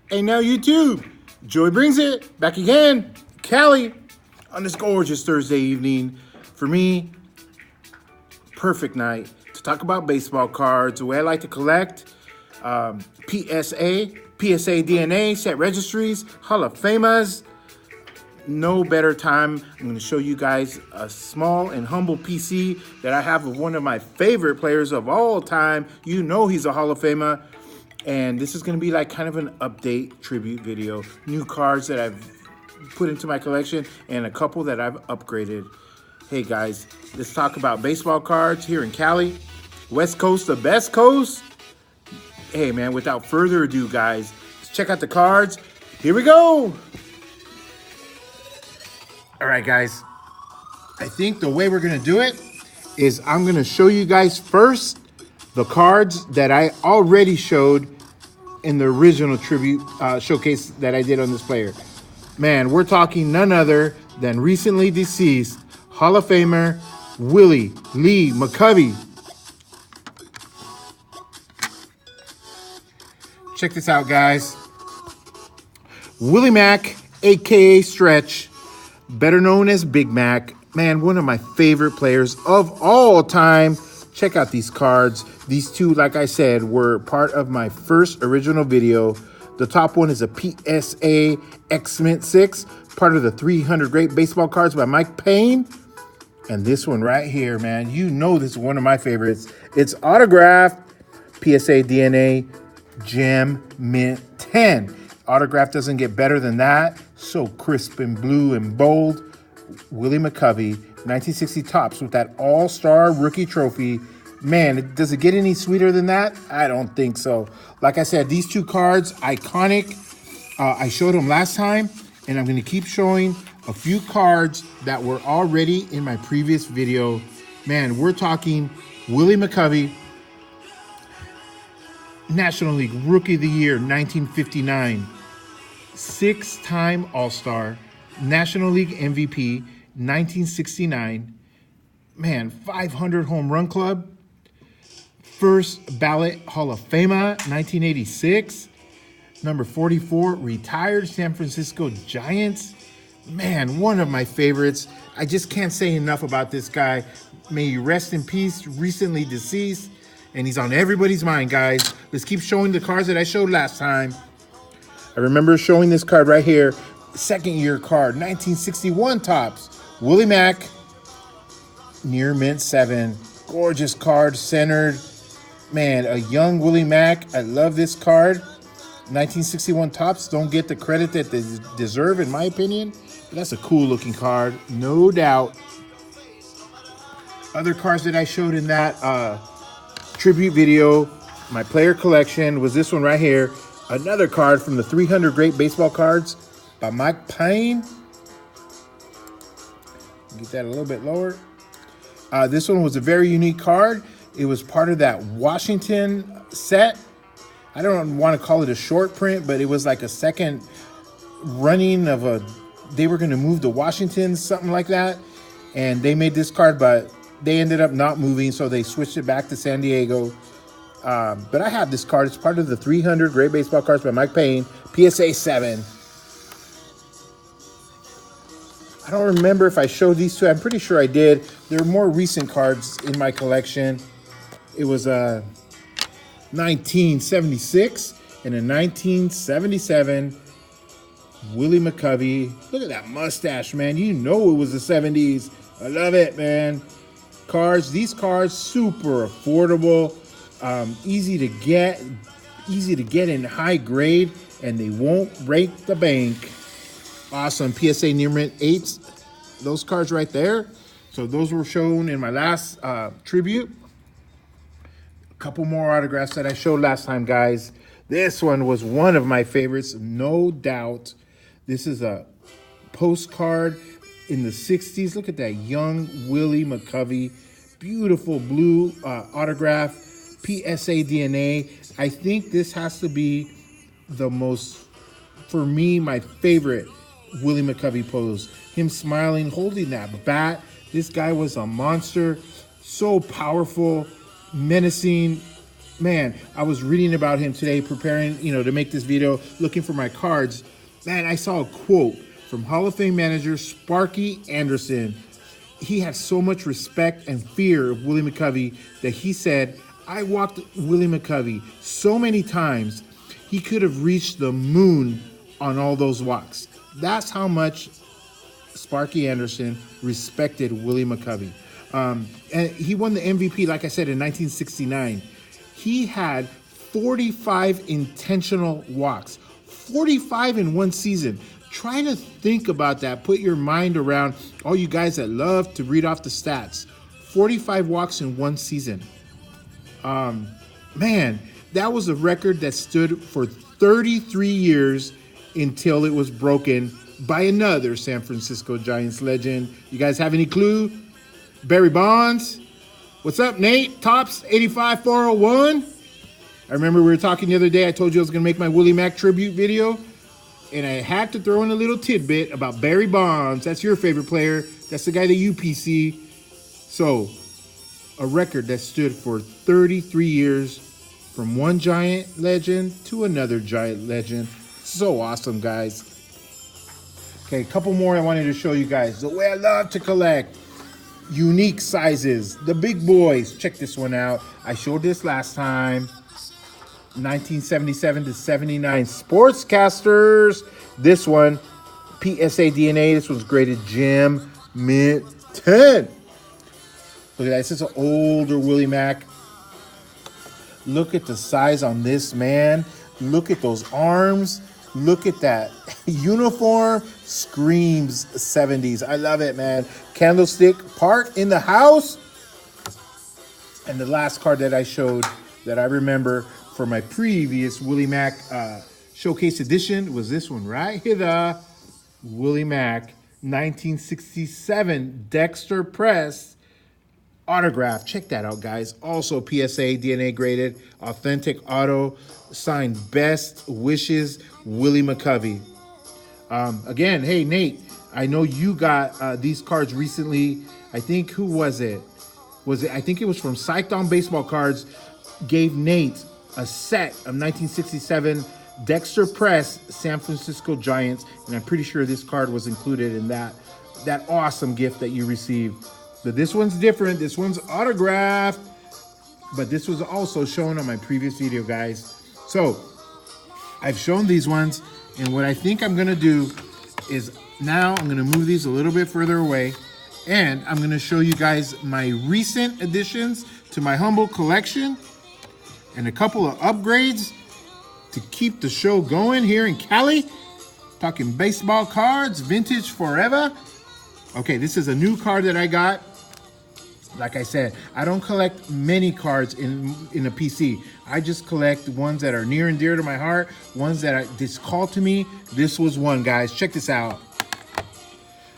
Hey now YouTube, Joey brings it back again, Cali, on this gorgeous Thursday evening. For me, perfect night to talk about baseball cards, the way I like to collect, PSA DNA, set registries, Hall of Famers. No better time. I'm going to show you guys a small and humble PC that I have of one of my favorite players of all time. You know he's a Hall of Famer. And this is going to be like kind of an update tribute video. New cards that I've put into my collection and a couple that I've upgraded. Hey guys, let's talk about baseball cards here in Cali. West Coast, the best coast. Hey man, without further ado guys, let's check out the cards. Here we go. All right guys, I think the way we're going to do it is I'm going to show you guys first the cards that I already showed in the original tribute showcase that I did on this player. Man, we're talking none other than recently deceased Hall of Famer Willie McCovey. Check this out, guys. Willie Mac, aka Stretch, better known as Big Mac. Man, one of my favorite players of all time. Check out these cards. These two, like I said, were part of my first original video. The top one is a PSA X-Mint 6, part of the 300 Great Baseball Cards by Mike Payne. And this one right here, man, you know this is one of my favorites. It's autographed PSA DNA Gem Mint 10. Autograph doesn't get better than that. So crisp and blue and bold. Willie McCovey, 1960 Topps with that All-Star Rookie Trophy. Man, does it get any sweeter than that? I don't think so. Like I said, these two cards, iconic. I showed them last time, and I'm going to keep showing a few cards that were already in my previous video. Man, we're talking Willie McCovey, National League Rookie of the Year, 1959. Six-time All-Star, National League MVP, 1969. Man, 500 home run club. First ballot Hall of Famer, 1986. Number 44, retired San Francisco Giants. Man, one of my favorites. I just can't say enough about this guy. May he rest in peace, recently deceased. And he's on everybody's mind, guys. Let's keep showing the cards that I showed last time. I remember showing this card right here. Second year card, 1961 Topps. Willie Mac, near mint 7. Gorgeous card, centered. Man, a young Willie Mac. I love this card. 1961 Topps don't get the credit that they deserve, in my opinion. But that's a cool looking card, no doubt. Other cards that I showed in that tribute video, my player collection, was this one right here. Another card from the 300 Great Baseball Cards by Mike Payne. Get that a little bit lower. This one was a very unique card. It was part of that Washington set. I don't want to call it a short print, but it was like a second running of a, they were going to move to Washington, something like that. And they made this card, but they ended up not moving, so they switched it back to San Diego. But I have this card. It's part of the 300 Great Baseball Cards by Mike Payne, PSA 7. I don't remember if I showed these two. I'm pretty sure I did. They're more recent cards in my collection. It was a 1976 and a 1977 Willie McCovey. Look at that mustache, man. You know it was the 70s. I love it, man. Cards. These cards, super affordable. Easy to get in high grade, and they won't break the bank. Awesome. PSA near mint 8s. Those cards right there. So those were shown in my last tribute. A couple more autographs that I showed last time, guys. This one was one of my favorites, no doubt. This is a postcard in the 60s. Look at that young Willie McCovey. Beautiful blue autograph. PSA DNA. I think this has to be the most, for me, my favorite Willie McCovey pose. Him smiling, holding that bat. This guy was a monster. So powerful, menacing. man, I was reading about him today, preparing, to make this video, looking for my cards. Man, I saw a quote from Hall of Fame manager Sparky Anderson. He had so much respect and fear of Willie McCovey that he said, I walked Willie McCovey so many times, he could have reached the moon on all those walks. That's how much Sparky Anderson respected Willie McCovey. And he won the MVP, like I said, in 1969. He had 45 intentional walks, 45 in one season. Try to think about that. Put your mind around all you guys that love to read off the stats. 45 walks in one season. Man, that was a record that stood for 33 years until it was broken by another San Francisco Giants legend. You guys have any clue? Barry Bonds? What's up, Nate? Tops 85401. I remember we were talking the other day. I told you I was going to make my Willie Mack tribute video. And I had to throw in a little tidbit about Barry Bonds. That's your favorite player. That's the guy that UPC. So, a record that stood for 33 years from one Giant legend to another Giant legend. So awesome, guys. Okay, a couple more I wanted to show you guys. The way I love to collect. Unique sizes. The big boys. Check this one out. I showed this last time. 1977 to 79 Sportscasters. This one, PSA DNA. This one's graded Gem Mint 10. Look at that. This is an older Willie Mack. Look at the size on this, man. Look at those arms. Look at that uniform. Screams 70s. I love it, man. Candlestick Park in the house. And the last card that I showed that I remember for my previous Willie Mack Showcase Edition was this one right here. The Willie Mack 1967 Dexter Press autograph. Check that out, guys. Also PSA DNA graded, authentic auto, signed Best Wishes, Willie McCovey. Again, hey, Nate, I know you got these cards recently. I think, who was it? I think it was from Psyched On Baseball Cards, gave Nate a set of 1967 Dexter Press San Francisco Giants, and I'm pretty sure this card was included in that awesome gift that you received. But this one's different. This one's autographed, but this was also shown on my previous video, guys. So I've shown these ones, and what I think I'm gonna do is now I'm gonna move these a little bit further away, and I'm gonna show you guys my recent additions to my humble collection and a couple of upgrades to keep the show going here in Cali. Talking baseball cards, vintage forever. Okay, this is a new card that I got. Like I said, I don't collect many cards in a PC. I just collect ones that are near and dear to my heart, ones that just call to me. This was one, guys. Check this out.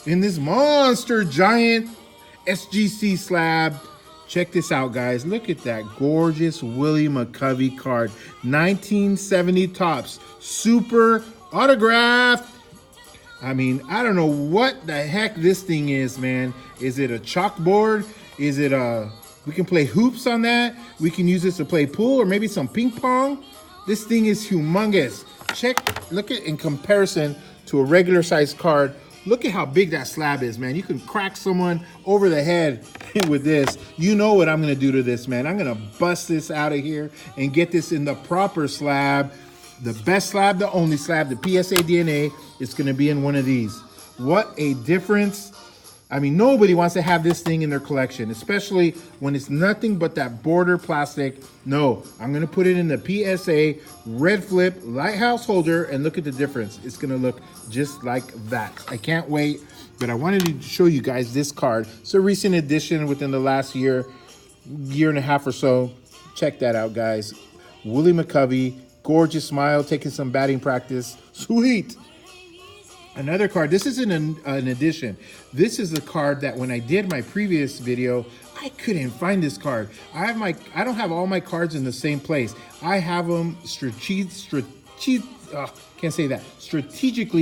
In this monster giant SGC slab, check this out, guys. Look at that gorgeous Willie McCovey card. 1970 Topps. Super autographed. I mean, I don't know what the heck this thing is, man. Is it a chalkboard? Is it we can play hoops on that? We can use this to play pool or maybe some ping pong. This thing is humongous. Look at in comparison to a regular size card. Look at how big that slab is, man. You can crack someone over the head with this. You know what I'm gonna do to this, man. I'm gonna bust this out of here and get this in the proper slab. The best slab, the only slab, the PSA DNA is gonna be in one of these. What a difference. I mean, nobody wants to have this thing in their collection, especially when it's nothing but that border plastic. No, I'm gonna put it in the PSA red flip lighthouse holder, and look at the difference. It's gonna look just like that. I can't wait, but I wanted to show you guys this card. It's a recent addition within the last year and a half or so. Check that out, guys. Willie McCovey, gorgeous smile, taking some batting practice. Sweet. Another card. This isn't an addition. This is the card that when I did my previous video, I couldn't find this card. I don't have all my cards in the same place. I have them strategically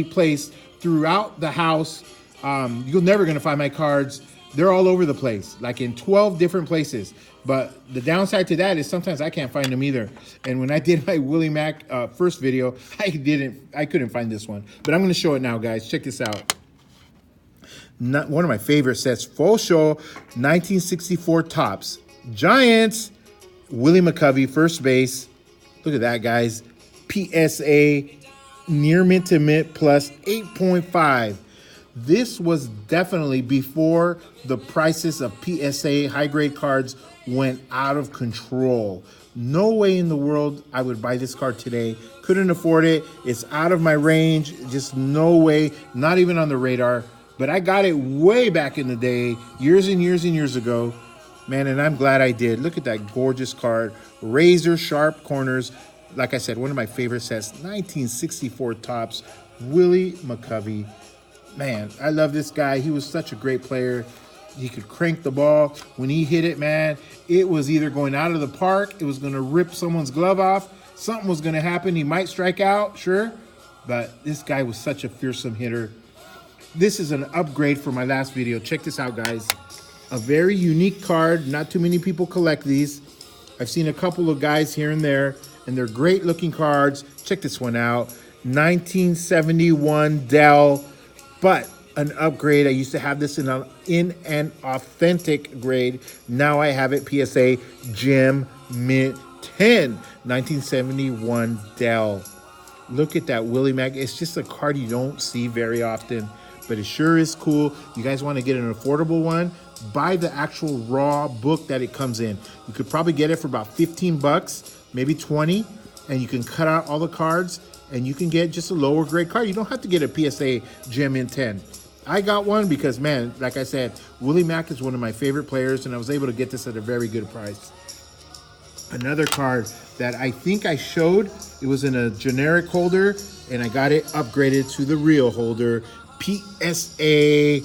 placed throughout the house. You're never gonna find my cards They're all over the place, like in 12 different places. But the downside to that is sometimes I can't find them either. And when I did my Willie Mac first video, I couldn't find this one. But I'm going to show it now, guys. Check this out. Not one of my favorite sets. Full show, 1964 Topps. Giants, Willie McCovey, first base. Look at that, guys. PSA, near mint to mint plus 8.5. This was definitely before the prices of PSA high-grade cards went out of control. No way in the world I would buy this card today. Couldn't afford it. It's out of my range. Just no way. Not even on the radar. But I got it way back in the day, years and years and years ago. Man, and I'm glad I did. Look at that gorgeous card. Razor sharp corners. Like I said, one of my favorite sets. 1964 Topps. Willie McCovey. Man, I love this guy. He was such a great player. He could crank the ball. When he hit it, man, it was either going out of the park, it was going to rip someone's glove off, something was going to happen. He might strike out, sure, but this guy was such a fearsome hitter. This is an upgrade for my last video. Check this out, guys. A very unique card. Not too many people collect these. I've seen a couple of guys here and there, and they're great looking cards. Check this one out. 1971 Dell. But an upgrade. I used to have this in an authentic grade. Now I have it PSA Gem Mint 10. 1971 Dell. Look at that Willie Mac. It's just a card you don't see very often, but it sure is cool. You guys want to get an affordable one? Buy the actual raw book that it comes in. You could probably get it for about 15 bucks, maybe 20, and you can cut out all the cards and you can get just a lower grade card. You don't have to get a PSA Gem Mint 10. I got one because, man, like I said, Willie Mac is one of my favorite players, and I was able to get this at a very good price. Another card that I think I showed, it was in a generic holder, and I got it upgraded to the real holder. PSA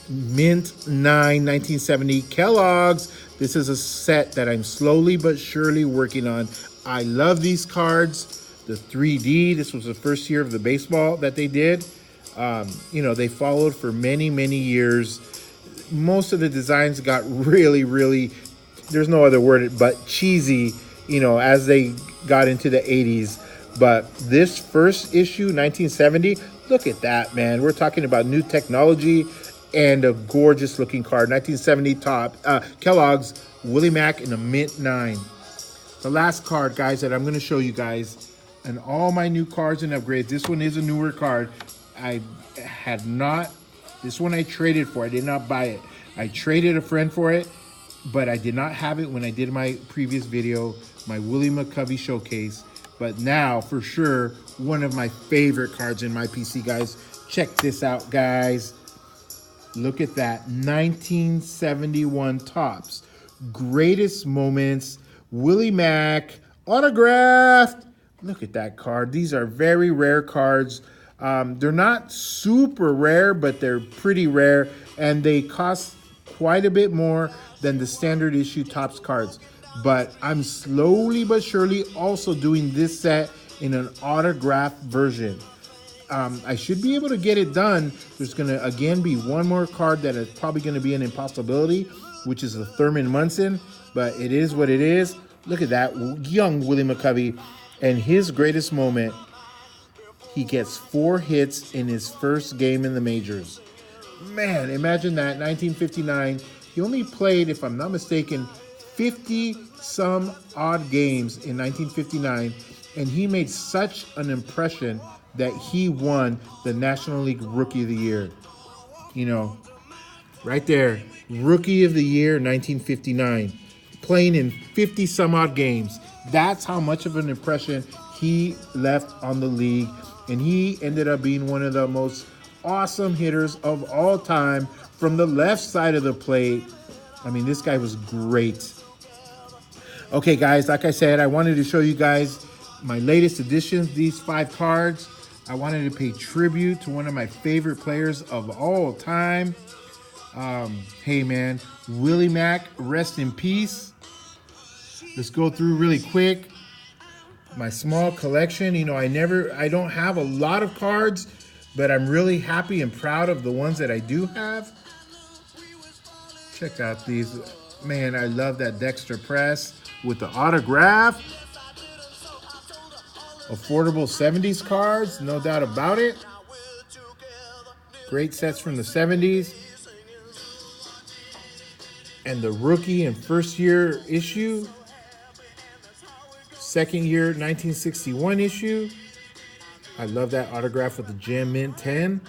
Mint 9 1970 Kellogg's. This is a set that I'm slowly but surely working on. I love these cards. The 3D, this was the first year of the baseball that they did. You know, they followed for many, many years. Most of the designs got really, really, there's no other word but cheesy, you know, as they got into the 80s. But this first issue, 1970, look at that, man. We're talking about new technology and a gorgeous looking card. 1970 top, Kellogg's, Willie Mac in a Mint 9. The last card, guys, that I'm going to show you guys, and all my new cards and upgrades. This one is a newer card. I had not, this one I traded for. I did not buy it. I traded a friend for it, but I did not have it when I did my previous video, my Willie McCovey showcase. But now, for sure, one of my favorite cards in my PC, guys. Check this out, guys. Look at that, 1971 Topps. Greatest moments, Willie Mac, autographed. Look at that card. These are very rare cards. They're not super rare, but they're pretty rare, and they cost quite a bit more than the standard issue Topps cards. But I'm slowly but surely also doing this set in an autographed version. I should be able to get it done. There's going to, again, be one more card that is probably going to be an impossibility, which is the Thurman Munson, but it is what it is. Look at that young Willie McCovey. And his greatest moment, he gets 4 hits in his first game in the majors. Man, imagine that, 1959. He only played, if I'm not mistaken, 50-some odd games in 1959, and he made such an impression that he won the National League Rookie of the Year. You know, right there, Rookie of the Year, 1959, playing in 50-some odd games. That's how much of an impression he left on the league, and he ended up being one of the most awesome hitters of all time from the left side of the plate. I mean, this guy was great. Okay, guys, like I said, I wanted to show you guys my latest additions, these 5 cards. I wanted to pay tribute to one of my favorite players of all time. Hey, man, Willie Mac, rest in peace. Let's go through really quick. My small collection, you know, I don't have a lot of cards, but I'm really happy and proud of the ones that I do have. Check out these. Man, I love that Dexter press with the autograph. Affordable 70s cards, no doubt about it. Great sets from the 70s. And the rookie and first year issue. Second year 1961 issue. I love that autograph with the Gem Mint 10.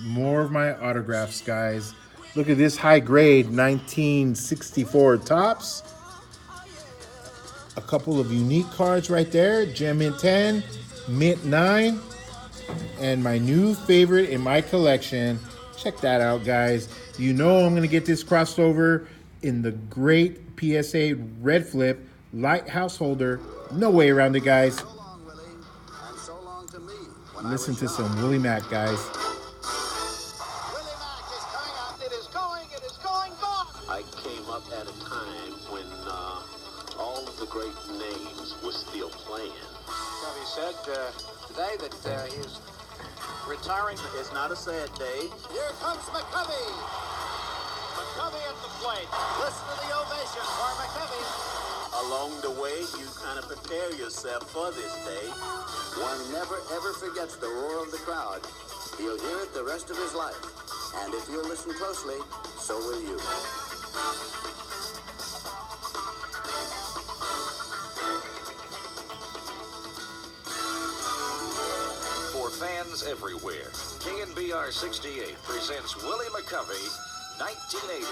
More of my autographs, guys. Look at this high grade 1964 Topps. A couple of unique cards right there. Gem Mint 10, Mint 9, and my new favorite in my collection. Check that out, guys. You know I'm going to get this crossed over in the great PSA Red Flip Lighthouse holder. No way around it, guys. Listen to some Willie Mack, guys. I came up at a time when all of the great names were still playing. Covey said today that he's retiring. It's not a sad day. Here comes McCovey. McCovey at the plate. Listen to the ovation for McCovey. Along the way, you kind of prepare yourself for this day. One never ever forgets the roar of the crowd. He'll hear it the rest of his life. And if you'll listen closely, so will you. For fans everywhere, KNBR 68 presents Willie McCovey, 1980,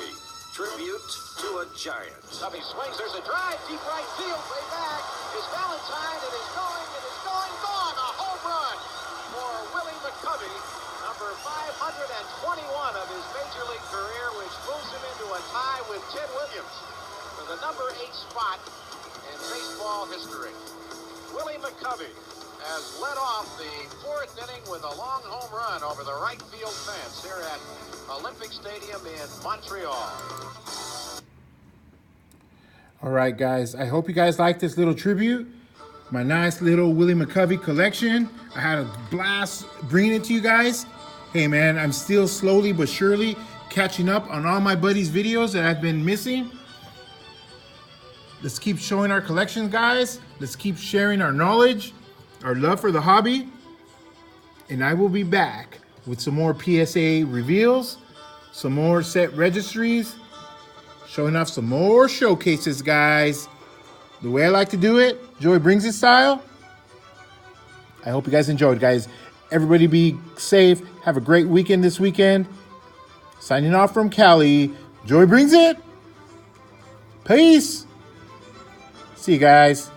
Tribute to a Giant. Covey swings, there's a drive, deep right field, way back. Is Valentine, it is going, gone. A home run for Willie McCovey. Number 521 of his major league career, which moves him into a tie with Ted Williams for the number 8 spot in baseball history. Willie McCovey has led off the 4th inning with a long home run over the right field fence here at Olympic Stadium in Montreal. All right, guys. I hope you guys like this little tribute. My nice little Willie McCovey collection. I had a blast bringing it to you guys. Hey, man, I'm still slowly but surely catching up on all my buddies' videos that I've been missing. Let's keep showing our collections, guys. Let's keep sharing our knowledge, our love for the hobby. And I will be back with some more PSA reveals, some more set registries, showing off some more showcases, guys. The way I like to do it, Joey Brings It style. I hope you guys enjoyed, guys. Everybody be safe. Have a great weekend this weekend. Signing off from Cali, Joey Brings It. Peace. See you guys.